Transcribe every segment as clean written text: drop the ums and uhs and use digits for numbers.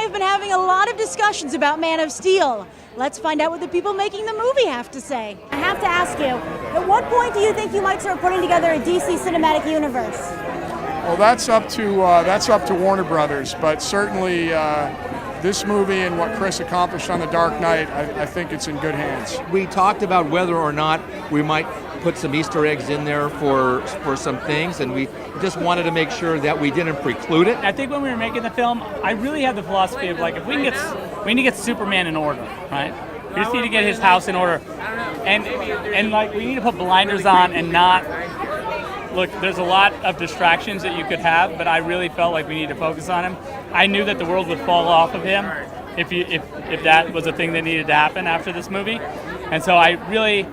have been having a lot of discussions about Man of Steel. Let's find out what the people making the movie have to say. I have to ask you, at what point do you think you might start putting together a DC cinematic universe? Well, that's up to Warner Brothers, but certainly this movie and what Chris accomplished on The Dark Knight, I think it's in good hands. We talked about whether or not we might put some Easter eggs in there for some things, and we just wanted to make sure that we didn't preclude it. I think when we were making the film, I really had the philosophy of like, if we need to get Superman in order, right? We just need to get his house in order, and like we need to put blinders on and not look. There's a lot of distractions that you could have, but I really felt like we need to focus on him. I knew that the world would fall off of him if that was a thing that needed to happen after this movie, and so I really.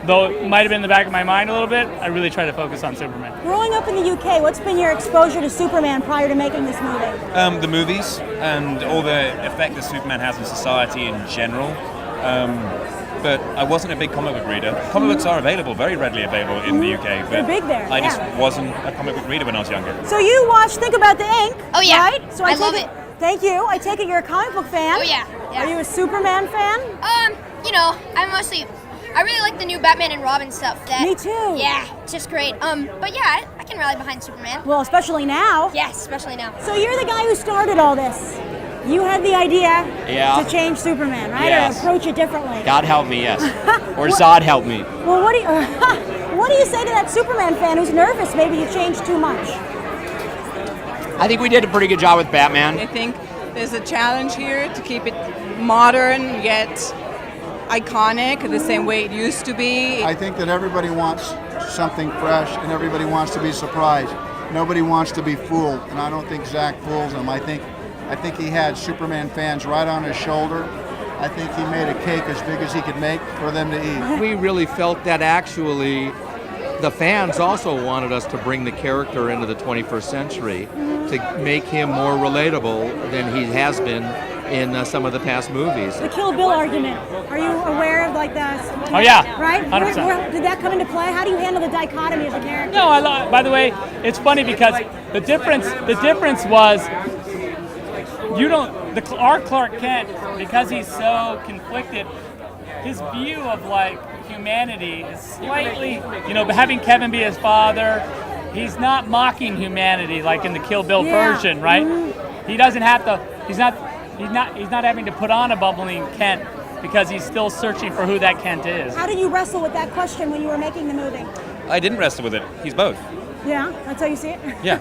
Though it might have been in the back of my mind a little bit, I really try to focus on Superman. Growing up in the UK, what's been your exposure to Superman prior to making this movie? The movies and all the effect that Superman has in society in general. But I wasn't a big comic book reader. Comic books are available, very readily available in the UK. But they're big there. I just wasn't a comic book reader when I was younger. So you watched Think About the Ink, oh, yeah. right? So I love it. Thank you. I take it you're a comic book fan. Oh, yeah. Are you a Superman fan? I really like the new Batman and Robin stuff. Me too. Yeah, it's just great. But yeah, I can rally behind Superman. Well, especially now. Yes, especially now. So you're the guy who started all this. You had the idea to change Superman, right? Yes. Or approach it differently. God help me, yes. Or Zod help me. Well, what do you say to that Superman fan who's nervous maybe you changed too much? I think we did a pretty good job with Batman. I think there's a challenge here to keep it modern yet iconic, the same way it used to be. I think that everybody wants something fresh and everybody wants to be surprised. Nobody wants to be fooled, and I don't think Zack fools them. I think he had Superman fans right on his shoulder. I think he made a cake as big as he could make for them to eat. We really felt that actually the fans also wanted us to bring the character into the 21st century to make him more relatable than he has been in some of the past movies. The Kill Bill argument. Are you aware of like that? Oh yeah, right. 100%. Did that come into play? How do you handle the dichotomy of the character? No, by the way, it's funny because the difference was our Clark Kent, because he's so conflicted, his view of like humanity is slightly, having Kevin be his father, he's not mocking humanity like in the Kill Bill version, right? He doesn't have to. He's not having to put on a bubbling Kent because he's still searching for who that Kent is. How did you wrestle with that question when you were making the movie? I didn't wrestle with it. He's both. Yeah, that's how you see it? Yeah.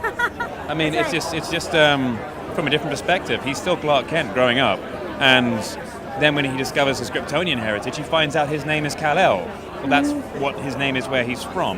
I mean, it's just from a different perspective. He's still Clark Kent growing up, and then when he discovers his Kryptonian heritage, he finds out his name is Kal-El. Well, that's what his name is, where he's from.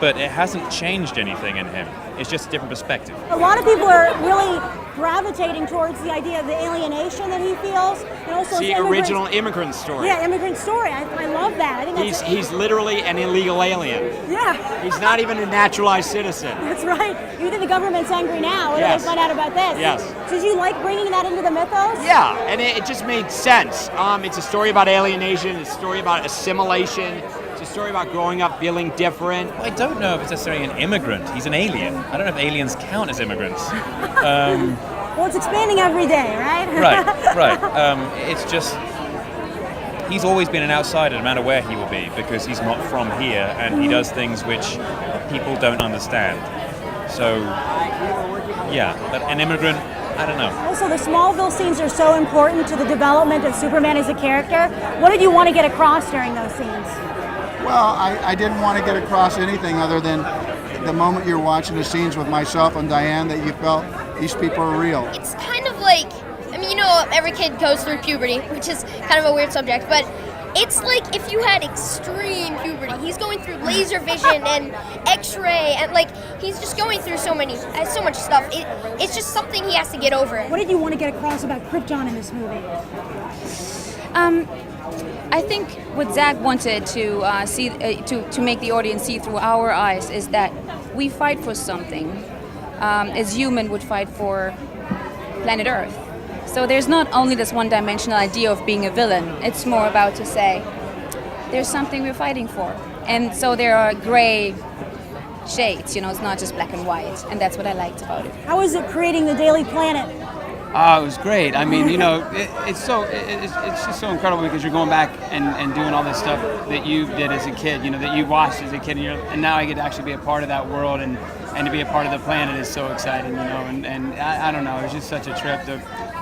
But it hasn't changed anything in him. It's just a different perspective. A lot of people are really gravitating towards the idea of the alienation that he feels, and also the original immigrant story. Yeah, immigrant story. I love that. I think he's literally an illegal alien. Yeah. He's not even a naturalized citizen. That's right. You think the government's angry now when they find out about this? Yes. So did you like bringing that into the mythos? Yeah, and it just made sense. It's a story about alienation. It's a story about assimilation. It's a story about growing up feeling different. I don't know if it's necessarily an immigrant. He's an alien. I don't know if aliens count as immigrants. Well, it's expanding every day, right? Right. It's just, he's always been an outsider no matter where he will be because he's not from here and he does things which people don't understand. So, yeah, but an immigrant, I don't know. Also, the Smallville scenes are so important to the development of Superman as a character. What did you want to get across during those scenes? Well, I didn't want to get across anything other than the moment you're watching the scenes with myself and Diane that you felt these people are real. It's kind of like, every kid goes through puberty, which is kind of a weird subject, but it's like if you had extreme puberty. He's going through laser vision and X-ray, and he's just going through so much stuff. It's just something he has to get over. What did you want to get across about Krypton in this movie? I think what Zack wanted to see, to make the audience see through our eyes, is that we fight for something, as human would fight for planet Earth. So there's not only this one-dimensional idea of being a villain. It's more about to say there's something we're fighting for, and so there are gray shades. It's not just black and white, and that's what I liked about it. How is it creating the Daily Planet? It was great. I mean, it's just so incredible because you're going back and doing all this stuff that you did as a kid, that you watched as a kid, and now I get to actually be a part of that world and to be a part of the planet is so exciting, and I don't know, it was just such a trip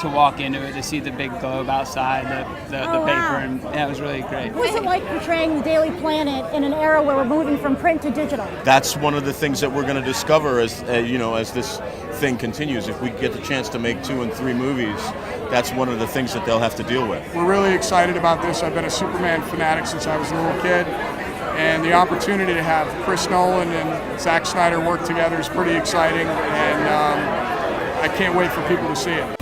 to walk into it, to see the big globe outside, the paper, and yeah, it was really great. What was it like portraying the Daily Planet in an era where we're moving from print to digital? That's one of the things that we're going to discover as as this thing continues. If we get the chance to make 2 and 3 movies, that's one of the things that they'll have to deal with. We're really excited about this. I've been a Superman fanatic since I was a little kid, and the opportunity to have Chris Nolan and Zack Snyder work together is pretty exciting, and I can't wait for people to see it.